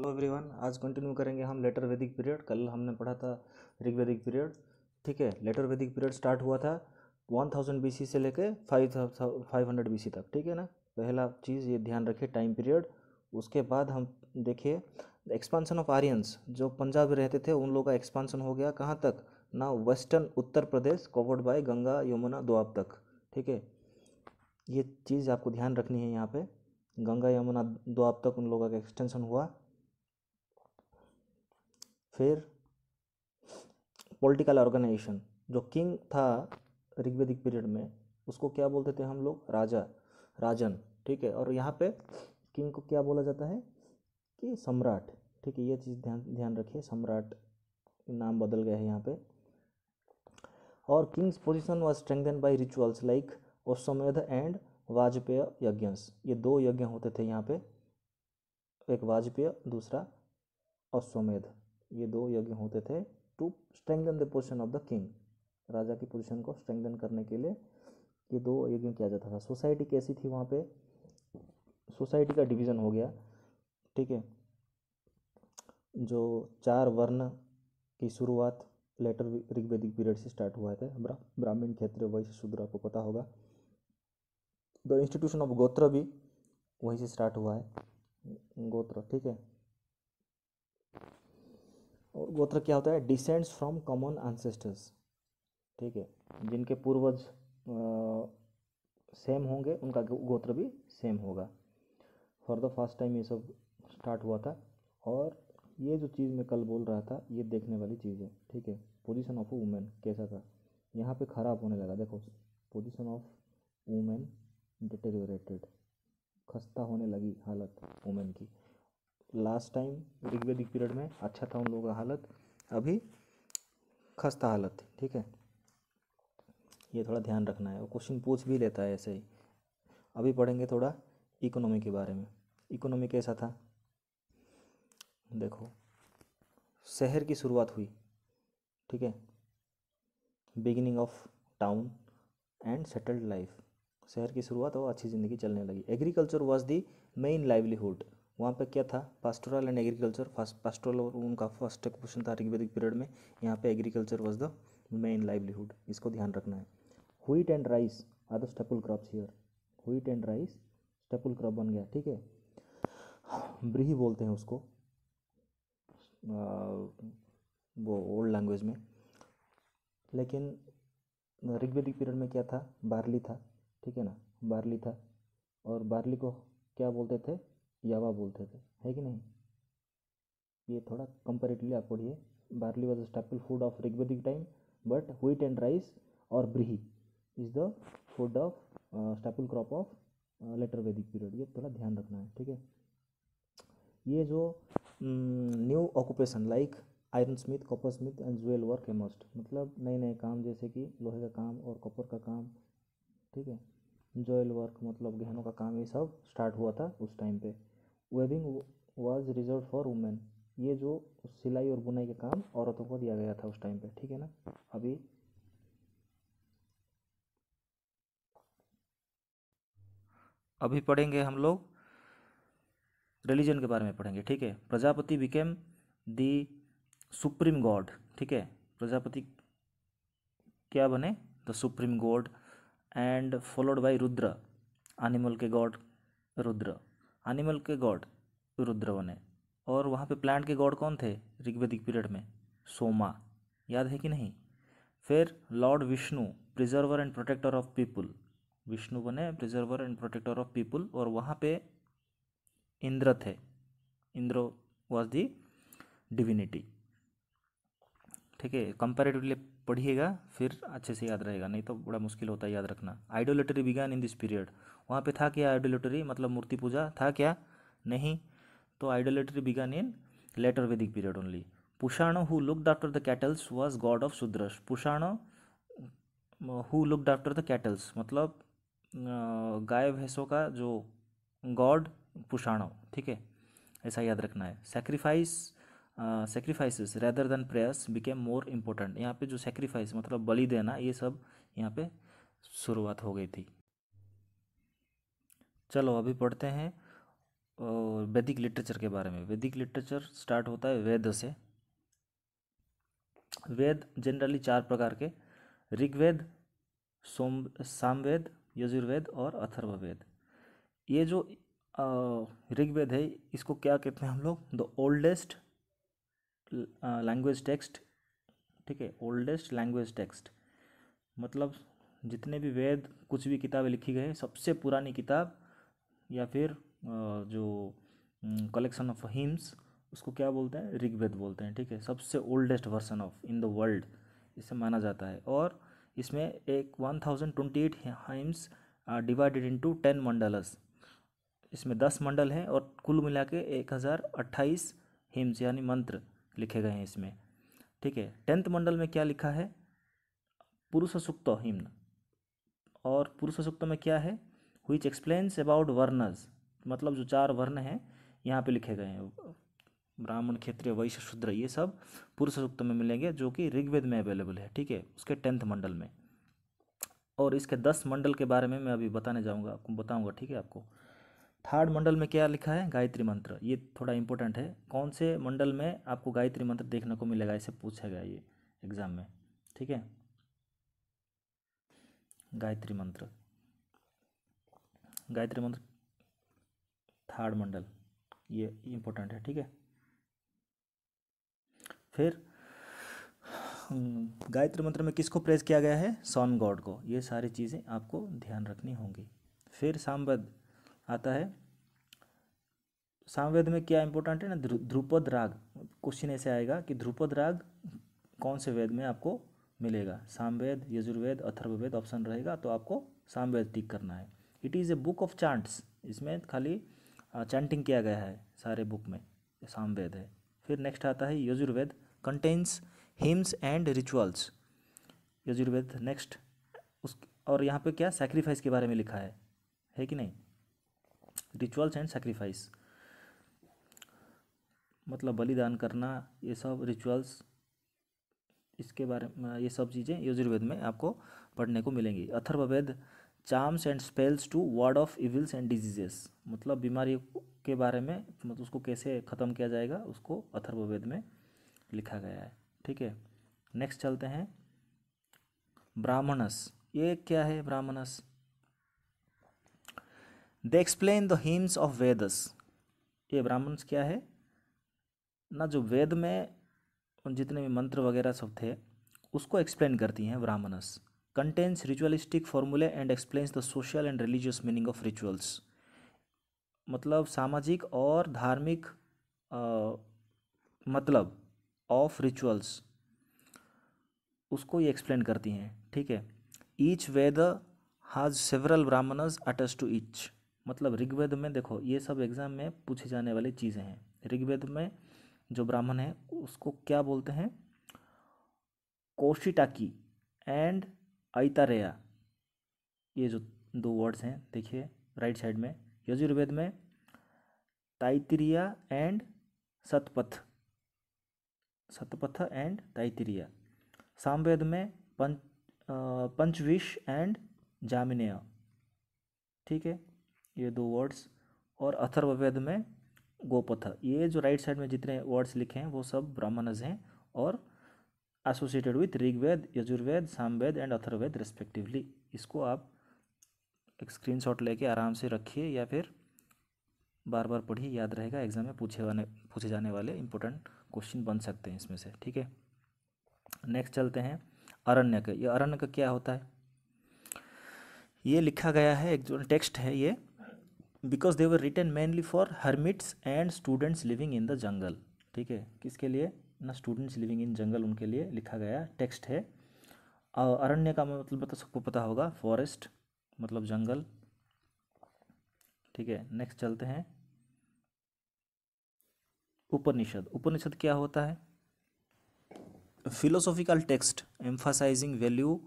Hello everyone, आज continue करेंगे हम लेटर वैदिक पीरियड। कल हमने पढ़ा था ऋग्वैदिक पीरियड। ठीक है, लेटर वैदिक पीरियड स्टार्ट हुआ था 1000 BC से लेके 500 BC तक। ठीक है ना। पहला चीज़ ये ध्यान रखिए, टाइम पीरियड। उसके बाद हम देखिए एक्सपांसन ऑफ आर्यंस, जो पंजाब में रहते थे उन लोगों का एक्सपांसन हो गया कहाँ तक ना, western Uttar Pradesh covered by Ganga Yamuna Doab तक। ठीक है, ये चीज़ आपको ध्यान रखनी है। यहाँ पे गंगा यमुना दोआब तक उन लोगों का एक्सटेंशन हुआ। फिर पॉलिटिकल ऑर्गेनाइजेशन, जो किंग था ऋग्वैदिक पीरियड में उसको क्या बोलते थे हम लोग, राजा, राजन। ठीक है, और यहाँ पे किंग को क्या बोला जाता है कि सम्राट। ठीक है, ये चीज़ ध्यान ध्यान रखिए, सम्राट नाम बदल गया है यहाँ पे। और king's position was strengthen by rituals like Ashvamedha and Vajapeya yajnas. ये दो यज्ञ होते थे यहाँ पे, एक वाजपेय दूसरा अश्वमेध। ये दो यज्ञ होते थे to strengthen the position of the king. राजा की पोजीशन को स्ट्रेंथन करने के लिए ये दो यज्ञ किया जाता था। सोसाइटी कैसी थी वहाँ पे, सोसाइटी का डिवीज़न हो गया। ठीक है, जो 4 वर्ण की शुरुआत लेटर ऋग्वैदिक पीरियड से स्टार्ट हुआ था। ब्राह्मण, क्षत्रिय, वैश्य, शूद्र, आपको पता होगा। द इंस्टीट्यूशन ऑफ गोत्र भी वहीं से स्टार्ट हुआ है, गोत्र। ठीक है, और गोत्र क्या होता है, डिसेंड्स फ्रॉम कॉमन एंसेस्टर्स। ठीक है, जिनके पूर्वज सेम होंगे उनका गोत्र भी सेम होगा। फॉर द फर्स्ट टाइम ये सब स्टार्ट हुआ था। और ये जो चीज़ मैं कल बोल रहा था ये देखने वाली चीज़ है। ठीक है, पोजीशन ऑफ वुमेन कैसा था, यहाँ पे ख़राब होने लगा। देखो, पोजीशन ऑफ वुमेन डिटेरियोरेटेड, खस्ता होने लगी हालत वुमेन की। लास्ट टाइम ऋग्वैदिक पीरियड में अच्छा था उन लोगों का हालत, अभी खस्ता हालत थी। ठीक है, ये थोड़ा ध्यान रखना है, वो क्वेश्चन पूछ भी लेता है ऐसे ही। अभी पढ़ेंगे थोड़ा इकोनॉमी के बारे में। इकोनॉमी कैसा था, देखो, शहर की शुरुआत हुई। ठीक है, beginning of town and settled life, शहर की शुरुआत और अच्छी ज़िंदगी चलने लगी। Agriculture was the main livelihood. वहाँ पे क्या था, पास्टोरल एंड एग्रीकल्चर। पास्टोरल और उनका फर्स्ट क्वेश्चन था ऋग्वैदिक पीरियड में। यहाँ पे agriculture was the main livelihood, इसको ध्यान रखना है। Wheat and rice are the staple crops here. Wheat and rice staple crop बन गया। ठीक है, ब्रीही बोलते हैं उसको वो ओल्ड लैंग्वेज में। लेकिन ऋग्वैदिक पीरियड में क्या था, बार्ली था। ठीक है ना, बार्ली था। और बार्ली को क्या बोलते थे, यावा बोलते थे, है कि नहीं। ये थोड़ा कंपेरेटिवली आप पढ़िए। Barley was staple food of Rigvedic time, but wheat and rice और ब्रीही is the food of staple crop of later Vedic period. ये थोड़ा ध्यान रखना है। ठीक है, ये जो new occupation like iron smith, copper smith and jewel work emerged, मतलब नए नए काम जैसे कि लोहे का काम और कॉपर का काम। ठीक है, ज्वेल वर्क मतलब गहनों का काम, ये सब स्टार्ट हुआ था उस टाइम पे। Weaving was reserve for women, ये जो सिलाई और बुनाई का काम औरतों को दिया गया था उस टाइम पे। ठीक है ना। अभी पढ़ेंगे हम लोग रिलीजन के बारे में पढ़ेंगे। ठीक है, प्रजापति बिकेम दी सुप्रीम गॉड। ठीक है, प्रजापति क्या बने, the supreme God. And followed by Rudra, animal के गॉड रुद्र, एनिमल के गॉड रुद्र बने। और वहाँ पे प्लांट के गॉड कौन थे ऋग्वैदिक पीरियड में, सोमा, याद है कि नहीं। फिर lord Vishnu, preserver and protector of people, Vishnu बने preserver and protector of people. और वहाँ पे इंद्र थे, इंद्र वॉज दी डिविनिटी। ठीक है, कंपैरेटिवली पढ़िएगा फिर अच्छे से याद रहेगा, नहीं तो बड़ा मुश्किल होता है याद रखना। आइडोलेटरी बिगन इन दिस पीरियड, वहाँ पे था क्या आइडोलेटरी, मतलब मूर्ति पूजा था क्या, नहीं। तो idolatry began in later Vedic period only. पुषाणो who looked after the cattles was god of Shudras. पुषाणो who looked after the cattles मतलब गाय भैंसों का जो गॉड, पुषाणो। ठीक है, ऐसा याद रखना है। Sacrifices rather than prayers became more important. यहाँ पे जो सेक्रीफाइस मतलब बलि देना, ये सब यहाँ पे शुरुआत हो गई थी। चलो अभी पढ़ते हैं वैदिक लिटरेचर के बारे में। वैदिक लिटरेचर स्टार्ट होता है वेद से। वेद जनरली 4 प्रकार के: ऋग्वेद, सामवेद, यजुर्वेद और अथर्ववेद। ये जो ऋग्वेद है इसको क्या कहते हैं हम लोग? The oldest language text. ठीक है, ओल्डेस्ट लैंग्वेज टेक्स्ट मतलब जितने भी वेद, कुछ भी किताबें लिखी गई है, सबसे पुरानी किताब या फिर जो कलेक्शन ऑफ हिम्स, उसको क्या बोलते हैं? ऋग्वेद बोलते हैं। ठीक है, सबसे oldest version of in the world इसे माना जाता है। और इसमें एक 1028 हिम्स डिवाइडेड इनटू 10 मंडलस। इसमें 10 मंडल हैं और कुल मिला के 1028 हिम्स यानी मंत्र लिखे गए हैं इसमें। ठीक है, 10th मंडल में क्या लिखा है? पुरुष सूक्त हिम्न। और पुरुष सूक्त में क्या है? व्हिच एक्सप्लेन्स अबाउट वर्णस, मतलब जो 4 वर्ण हैं यहाँ पे लिखे गए हैं, ब्राह्मण, क्षत्रिय, वैश्य, शूद्र, ये सब पुरुष सूक्त में मिलेंगे, जो कि ऋग्वेद में अवेलेबल है। ठीक है, उसके 10th मंडल में। और इसके 10 मंडल के बारे में मैं अभी बताने जाऊँगा, आपको बताऊँगा। ठीक है, आपको 3rd मंडल में क्या लिखा है? गायत्री मंत्र। ये थोड़ा इंपॉर्टेंट है, कौन से मंडल में आपको गायत्री मंत्र देखने को मिलेगा, इसे पूछा गया ये एग्जाम में। ठीक है, गायत्री मंत्र, गायत्री मंत्र 3rd मंडल, ये इम्पोर्टेंट है। ठीक है, फिर गायत्री मंत्र में किसको प्रेज किया गया है? सन गॉड को। ये सारी चीज़ें आपको ध्यान रखनी होंगी। फिर सामवेद आता है। सामवेद में क्या इंपॉर्टेंट है ना? ध्रुपद राग। क्वेश्चन ऐसे आएगा कि ध्रुपद राग कौन से वेद में आपको मिलेगा? सामवेद, यजुर्वेद, अथर्ववेद ऑप्शन रहेगा, तो आपको सामवेद टिक करना है। It is a book of chants, इसमें खाली चैंटिंग किया गया है सारे बुक में, सामवेद है। फिर नेक्स्ट आता है Yajurveda, contains hymns and rituals. Yajurveda next उस, और यहाँ पे क्या सैक्रिफाइस के बारे में लिखा है कि नहीं? रिचुअल्स एंड सैक्रिफाइस मतलब बलिदान करना, ये सब रिचुअल्स, इसके बारे में ये सब चीज़ें यजुर्वेद में आपको पढ़ने को मिलेंगी। Atharvaveda, charms and spells to ward off evils and diseases, मतलब बीमारियों के बारे में, मतलब उसको कैसे ख़त्म किया जाएगा, उसको अथर्ववेद में लिखा गया है। ठीक है, नेक्स्ट चलते हैं ब्राह्मणस। ये क्या है Brahmanas? They explain the hymns of Vedas. ये ब्राह्मणस क्या है ना? जो वेद में जितने भी मंत्र वगैरह सब थे उसको एक्सप्लेन करती हैं ब्राह्मणस। कंटेन्स रिचुअलिस्टिक फॉर्मूले and explains the social and religious meaning of rituals, मतलब सामाजिक और धार्मिक मतलब ऑफ रिचुअल्स, उसको ये एक्सप्लेन करती हैं। ठीक है, each Veda has several Brahmanas attach to each, मतलब ऋग्वेद में देखो ये सब एग्जाम में पूछे जाने वाली चीज़ें हैं। ऋग्वेद में जो ब्राह्मण है उसको क्या बोलते हैं? कोशिटाकी एंड ऐतारेया, ये जो 2 वर्ड्स हैं देखिए राइट साइड में। यजुर्वेद में ताइतिरिया एंड सतपथ, सतपथ एंड ताइतिरिया। सामवेद में पंचविश एंड जामिनेय। ठीक है, ये 2 वर्ड्स। और अथर्ववेद में गोपथ। ये जो राइट साइड में जितने वर्ड्स लिखे हैं वो सब ब्राह्मणस हैं और associated with Rigveda, Yajurveda, Samaveda and Atharvaveda respectively. इसको आप एक स्क्रीनशॉट लेके आराम से रखिए या फिर बार बार पढ़िए, याद रहेगा, एग्जाम में पूछे जाने वाले इंपॉर्टेंट क्वेश्चन बन सकते हैं इसमें से। ठीक है, नेक्स्ट चलते हैं अरण्यक। ये अरण्यक क्या होता है? ये लिखा गया है, एक जो टेक्स्ट है ये, because they were written mainly for hermits and students living in the jungle. ठीक है, किसके लिए ना? स्टूडेंट्स लिविंग इन जंगल, उनके लिए लिखा गया टेक्स्ट है। अरण्य का मतलब तो सबको पता होगा, फॉरेस्ट मतलब जंगल। ठीक है, नेक्स्ट चलते हैं उपनिषद। उपनिषद क्या होता है? Philosophical text emphasising value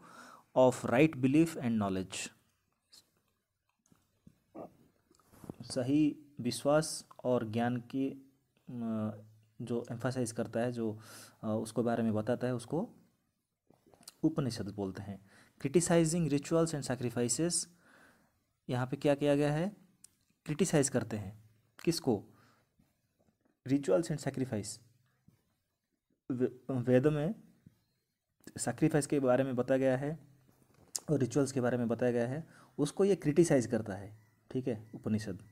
of right belief and knowledge, सही विश्वास और ज्ञान की जो एम्फसाइज करता है, जो उसको बारे में बताता है, उसको उपनिषद बोलते हैं। क्रिटिसाइजिंग रिचुअल्स एंड सैक्रिफाइसेस, यहाँ पे क्या किया गया है? क्रिटिसाइज करते हैं किसको? Rituals and sacrifice. वेद में सैक्रिफाइस के बारे में बताया गया है और रिचुअल्स के बारे में बताया गया है, उसको ये क्रिटिसाइज करता है, ठीक है, उपनिषद।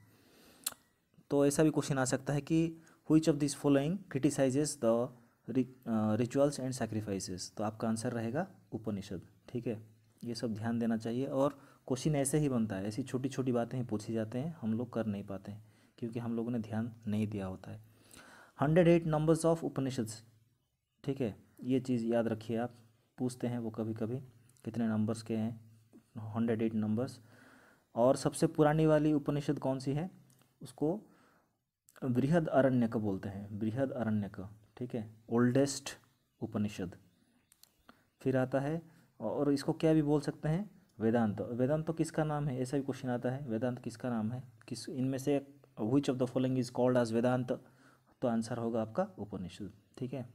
तो ऐसा भी क्वेश्चन आ सकता है कि which of this following criticises the rituals and sacrifices, तो आपका आंसर रहेगा उपनिषद, ठीक है। ये सब ध्यान देना चाहिए और क्वेश्चन ऐसे ही बनता है, ऐसी छोटी छोटी बातें ही पूछी जाते हैं, हम लोग कर नहीं पाते हैं क्योंकि हम लोगों ने ध्यान नहीं दिया होता है। 108 नंबर्स ऑफ उपनिषद्स, ठीक है, ये चीज़ याद रखिए आप, पूछते हैं वो कभी कभी कितने नंबर्स के हैं, 108 नंबर्स। और सबसे पुरानी वाली उपनिषद कौन सी है? उसको बृहद अरण्यक बोलते हैं, बृहद अरण्यक, ठीक है, ओल्डेस्ट उपनिषद। फिर आता है, और इसको क्या भी बोल सकते हैं, वेदांत। वेदांत तो किसका नाम है, ऐसा भी क्वेश्चन आता है, वेदांत किसका नाम है, किस इनमें से which of the following is called as Vedanta, तो आंसर होगा आपका उपनिषद, ठीक है।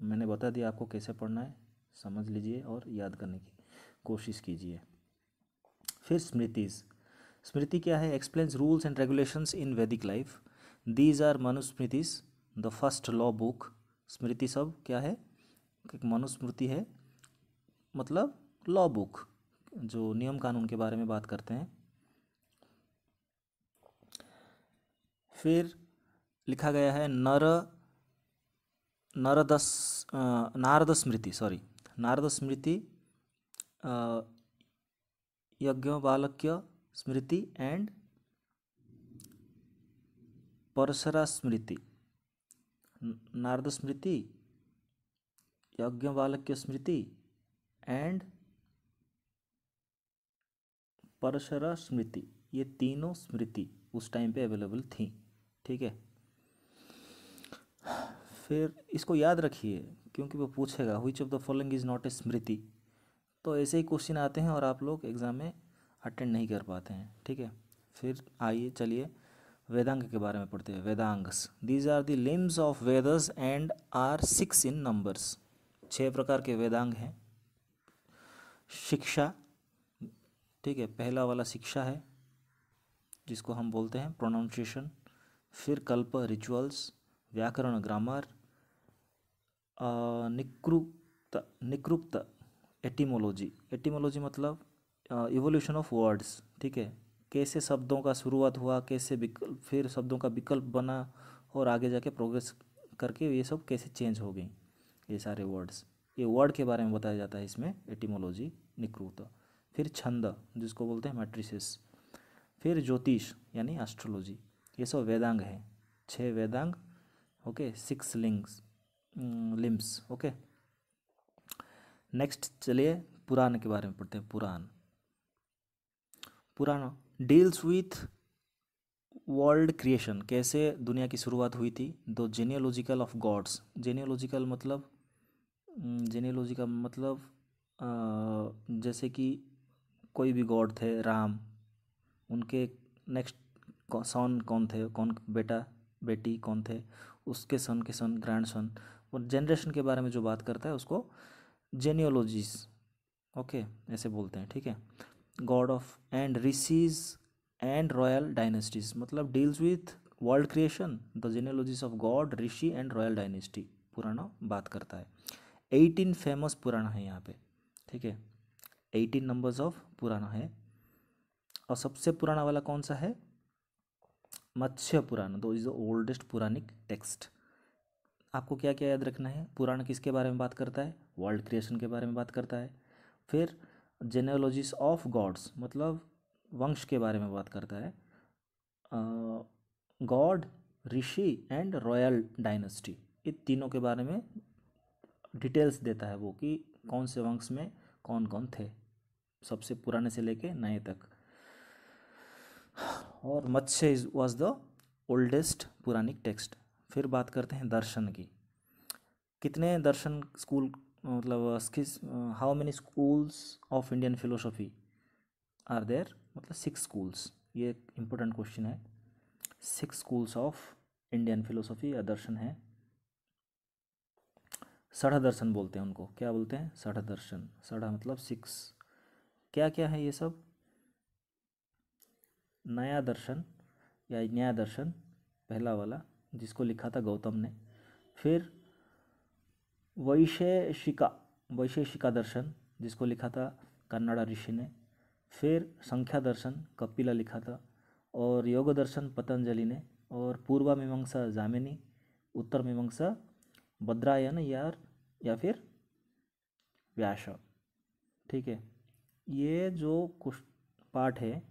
मैंने बता दिया आपको कैसे पढ़ना है, समझ लीजिए और याद करने की कोशिश कीजिए। फिर स्मृतिज। स्मृति क्या है? Explains rules and regulations in Vedic life. These are Manusmritis, the first law book. स्मृति सब क्या है? एक मनुस्मृति है, मतलब लॉ बुक, जो नियम कानून के बारे में बात करते हैं। फिर लिखा गया है नरदस नारद स्मृति, सॉरी, नारद स्मृति, यज्ञवाल्क्य स्मृति एंड परशरा स्मृति। नारद स्मृति, यज्ञवाल्क्य स्मृति एंड परशरा स्मृति, ये तीनों स्मृति उस टाइम पे अवेलेबल थी, ठीक है। फिर इसको याद रखिए क्योंकि वो पूछेगा which of the following is not a smriti, तो ऐसे ही क्वेश्चन आते हैं और आप लोग एग्ज़ाम में अटेंड नहीं कर पाते हैं, ठीक है। फिर आइए चलिए वेदांग के बारे में पढ़ते हैं। Vedangas, these are the limbs of Vedas and are 6 in numbers. 6 प्रकार के वेदांग हैं। शिक्षा, ठीक है, पहला वाला शिक्षा है जिसको हम बोलते हैं प्रोनाउंसिएशन। फिर कल्प, रिचुअल्स, व्याकरण, ग्रामर, निकृप्त एटिमोलॉजी। एटिमोलॉजी मतलब इवोल्यूशन ऑफ वर्ड्स, ठीक है, कैसे शब्दों का शुरुआत हुआ, कैसे विकल्प, फिर शब्दों का विकल्प बना और आगे जाके प्रोग्रेस करके ये सब कैसे चेंज हो गई, ये सारे वर्ड्स, ये वर्ड के बारे में बताया जाता है इसमें, एटिमोलॉजी, निकृप्त। फिर छंद जिसको बोलते हैं मैट्रिसेस। फिर ज्योतिष यानी एस्ट्रोलॉजी। ये सब वेदांग है, 6 Vedang, okay, 6 limbs, okay. Next चलिए पुराण के बारे में पढ़ते हैं। पुराण डील्स विथ वर्ल्ड क्रिएशन, कैसे दुनिया की शुरुआत हुई थी। दो जेनियोलॉजिकल ऑफ गॉड्स, जेनियोलॉजिकल मतलब जेनियोलॉजी का मतलब जैसे कि कोई भी गॉड थे, राम, उनके नेक्स्ट सन कौन थे, कौन बेटा बेटी कौन थे, उसके सन के सन, ग्रैंड सन, और जनरेशन के बारे में जो बात करता है उसको जेनियोलॉजीज, ओके, ऐसे बोलते हैं, ठीक है। God of and rishis and royal dynasties, मतलब deals with world creation, the genealogies of god, rishi and royal dynasty, पुराना बात करता है। 18 फेमस पुराण है यहाँ पे, ठीक है, 18 नंबर्स ऑफ पुराण है। और सबसे पुराना वाला कौन सा है? मत्स्य पुराण, दो is the oldest Puranic text. आपको क्या क्या याद रखना है? पुराण किसके बारे में बात करता है? वर्ल्ड क्रिएशन के बारे में बात करता है। फिर जेनेलॉजीज ऑफ गॉड्स, मतलब वंश के बारे में बात करता है। God, rishi and royal dynasty, ये तीनों के बारे में डिटेल्स देता है वो, कि कौन से वंश में कौन कौन थे, सबसे पुराने से लेके नए तक। और Matsya was the oldest Puranic text. फिर बात करते हैं दर्शन की। कितने दर्शन स्कूल, मतलब how many schools of Indian philosophy are there, मतलब 6 स्कूल्स, ये एक इम्पोर्टेंट क्वेश्चन है। 6 स्कूल्स ऑफ इंडियन फिलोसफी या दर्शन है। षढ़ दर्शन बोलते हैं उनको, क्या बोलते हैं? षढ़ दर्शन, षढ़ मतलब 6। क्या क्या है ये सब? नया दर्शन या न्याय दर्शन, पहला वाला जिसको लिखा था गौतम ने। फिर वैशेषिका दर्शन जिसको लिखा था कन्नड़ा ऋषि ने। फिर संख्या दर्शन कपिला लिखा था। और योग दर्शन पतंजलि ने। और पूर्वा मीमांसा जामिनी, उत्तर मीमांसा भद्रायन या फिर व्यास। ठीक है, ये जो कुछ पार्ट है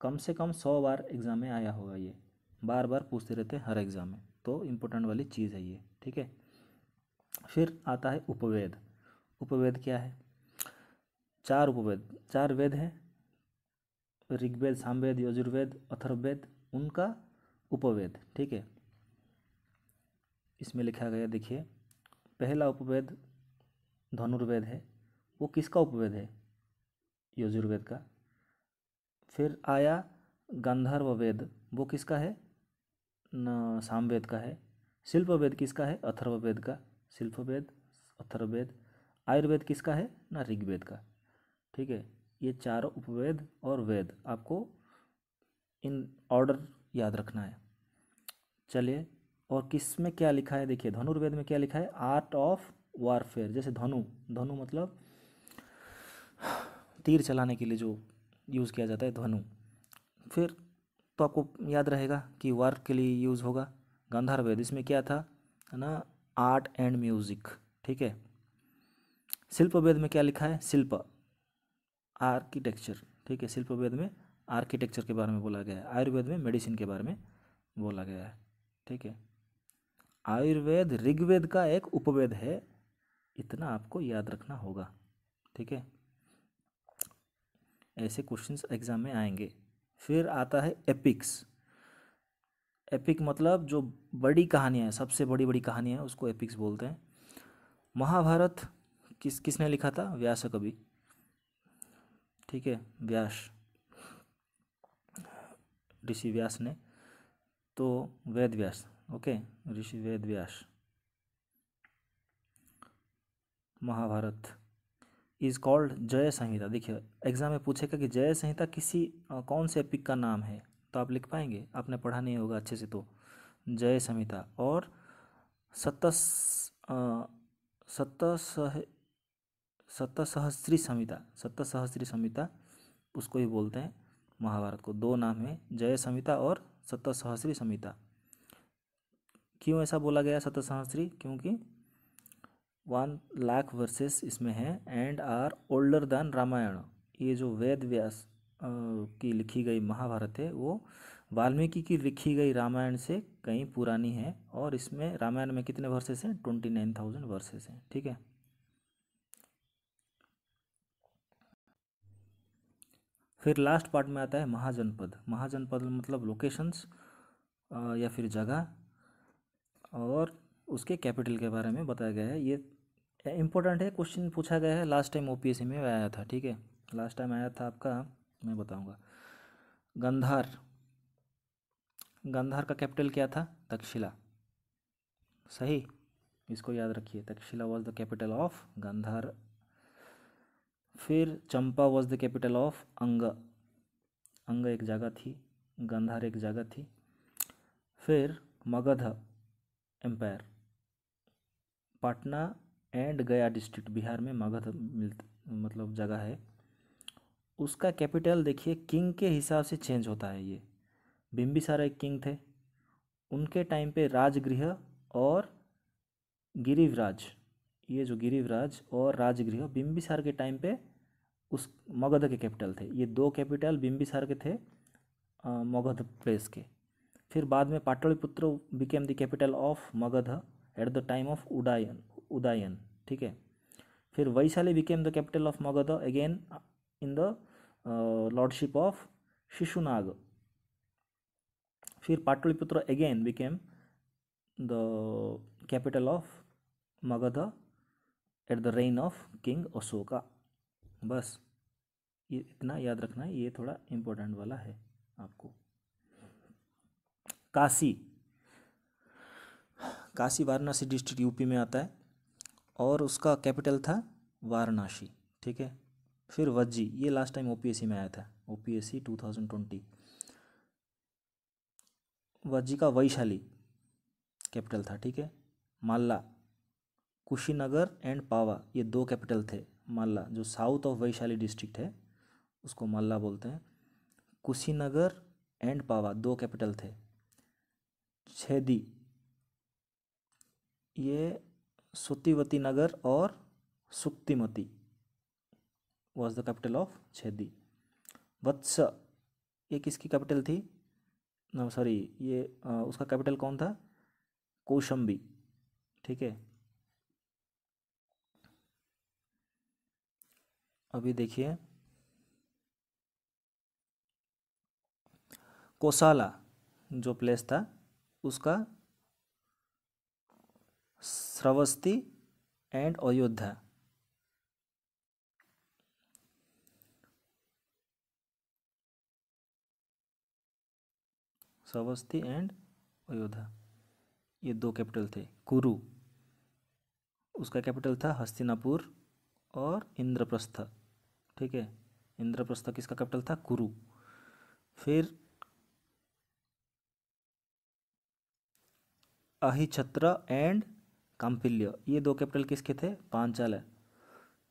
कम से कम 100 बार एग्ज़ाम में आया होगा, ये बार बार पूछते रहते हैं हर एग्ज़ाम में, तो इम्पोर्टेंट वाली चीज़ है ये। ठीक है, फिर आता है उपवेद। उपवेद क्या है? 4 उपवेद, 4 वेद हैं, ऋग्वेद, सामवेद, यजुर्वेद, अथर्ववेद, उनका उपवेद। ठीक है, इसमें लिखा गया देखिए, पहला उपवेद धनुर्वेद है, वो किसका उपवेद है? यजुर्वेद का। फिर आया गांधार्व वेद, वो किसका है? न सामवेद का है। शिल्पवेद किसका है? अथर्ववेद का। शिल्पवेद, अथर्ववेद। आयुर्वेद किसका है? ना ऋग्वेद का। ठीक है, ये चारों उपवेद और वेद आपको इन ऑर्डर याद रखना है। चलिए, और किस में क्या लिखा है देखिए, धनुर्वेद में क्या लिखा है? Art of warfare. जैसे धनु, धनु मतलब तीर चलाने के लिए जो यूज़ किया जाता है, धनु। फिर तो आपको याद रहेगा कि वार के लिए यूज़ होगा। गांधारवेद, इसमें क्या था ना? Art and music. ठीक है, शिल्पवेद में क्या लिखा है? शिल्प, आर्किटेक्चर। ठीक है, शिल्पवेद में आर्किटेक्चर के बारे में बोला गया है। आयुर्वेद में मेडिसिन के बारे में बोला गया है। ठीक है, आयुर्वेद ऋग्वेद का एक उपवेद है, इतना आपको याद रखना होगा। ठीक है, ऐसे क्वेश्चंस एग्जाम में आएंगे। फिर आता है एपिक्स। एपिक मतलब जो बड़ी कहानियाँ हैं, सबसे बड़ी बड़ी कहानियाँ हैं, उसको एपिक्स बोलते हैं। महाभारत किसने लिखा था? व्यास कवि। ठीक है, व्यास, ऋषि व्यास ने। तो Ved Vyas, okay, Rishi Ved Vyas. Mahabharata is called Jaya Samhita. देखिए, एग्जाम में पूछेगा कि जय संहिता किसी कौन से एपिक का नाम है, तो आप लिख पाएंगे? आपने पढ़ा नहीं होगा अच्छे से, तो जय संहिता। और सप्तसहस्री संहिता, सप्तसहस्री संहिता उसको ही बोलते हैं महाभारत को। 2 नाम है, जय संहिता और सप्तसहस्री संहिता। क्यों ऐसा बोला गया सप्तसहस्री? क्योंकि 1,00,000 वर्सेस इसमें हैं and are older than Ramayana. ये जो वेद व्यास की लिखी गई महाभारत है, वो वाल्मीकि की लिखी गई रामायण से कहीं पुरानी है। और इसमें रामायण में कितने वर्सेस हैं? 29,000 वर्सेस हैं। ठीक है, फिर लास्ट पार्ट में आता है महाजनपद। महाजनपद मतलब लोकेशंस या फिर जगह, और उसके कैपिटल के बारे में बताया गया है। ये इम्पोर्टेंट है, क्वेश्चन पूछा गया है, लास्ट टाइम ओपीएससी में आया था। ठीक है, लास्ट टाइम आया था आपका, मैं बताऊंगा। गंधार, गंधार का कैपिटल क्या था? तक्षशिला। सही, इसको याद रखिए, Takshashila was the capital of Gandhara. फिर Champa was the capital of Anga. Anga एक जगह थी, गंधार एक जगह थी। फिर मगध एम्पायर, पटना एंड गया डिस्ट्रिक्ट, बिहार में मगध मतलब जगह है। उसका कैपिटल देखिए किंग के हिसाब से चेंज होता है। ये बिम्बिसार एक किंग थे, उनके टाइम पे राजगृह और गिरिवराज, ये जो गिरिवराज और राजगृह बिम्बिसार के टाइम पे उस मगध के कैपिटल थे। ये 2 कैपिटल बिम्बिसार के थे, मगध प्लेस के। फिर बाद में Pataliputra became the capital of Magadha at the time of Udayin. ठीक है, फिर Vaishali became the capital of Magadha again in the lordship of Shishunaga. फिर Pataliputra again became the capital of Magadha at the reign of king Ashoka. बस ये इतना याद रखना है, ये थोड़ा इम्पोर्टेंट वाला है आपको। काशी, काशी वाराणसी डिस्ट्रिक्ट यूपी में आता है और उसका कैपिटल था वाराणसी। ठीक है, फिर वज्जी, ये लास्ट टाइम ओपीएससी में आया था, ओपीएससी 2020। वज्जिका वैशाली कैपिटल था, ठीक है। माल्ला, कुशीनगर एंड पावा, ये 2 कैपिटल थे। माल्ला जो साउथ ऑफ वैशाली डिस्ट्रिक्ट है उसको माल्ला बोलते हैं। कुशीनगर एंड पावा 2 कैपिटल थे। छेदी, ये सुतिवती नगर और Suktimati was the capital of Chedi. Vatsa, ये किसकी कैपिटल थी? नो सॉरी, ये उसका कैपिटल कौन था? कौशंबी, ठीक है। अभी देखिए कोसाला जो प्लेस था उसका श्रावस्ती एंड अयोध्या, श्रावस्ती एंड अयोध्या ये 2 कैपिटल थे। कुरु, उसका कैपिटल था हस्तिनापुर और इंद्रप्रस्थ, ठीक है। इंद्रप्रस्थ किसका कैपिटल था? कुरु। फिर अहिछत्र एंड काम्पिल्य, ये 2 कैपिटल किसके थे? पांचाल।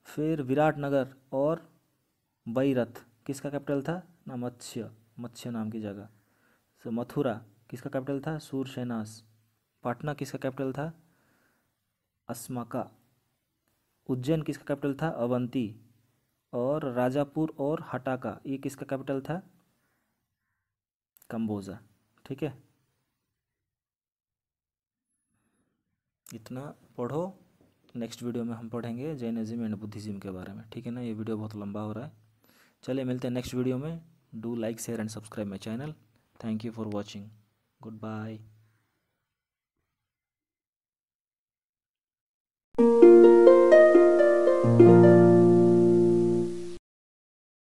फिर विराटनगर और बैरथ किसका कैपिटल था? ना मत्स्य, मत्स्य नाम की जगह। तो मथुरा किसका कैपिटल था? सूरसेनास। पटना किसका कैपिटल था? अस्माका। उज्जैन किसका कैपिटल था? अवंती। और राजापुर और हटाका ये किसका कैपिटल था? कंबोजा, ठीक है। इतना पढ़ो। नेक्स्ट वीडियो में हम पढ़ेंगे जैनिज्म एंड बुद्धिज्म के बारे में, ठीक है ना। ये वीडियो बहुत लंबा हो रहा है। चलिए मिलते हैं नेक्स्ट वीडियो में। Do like share and subscribe my channel. Thank you for watching. Good bye.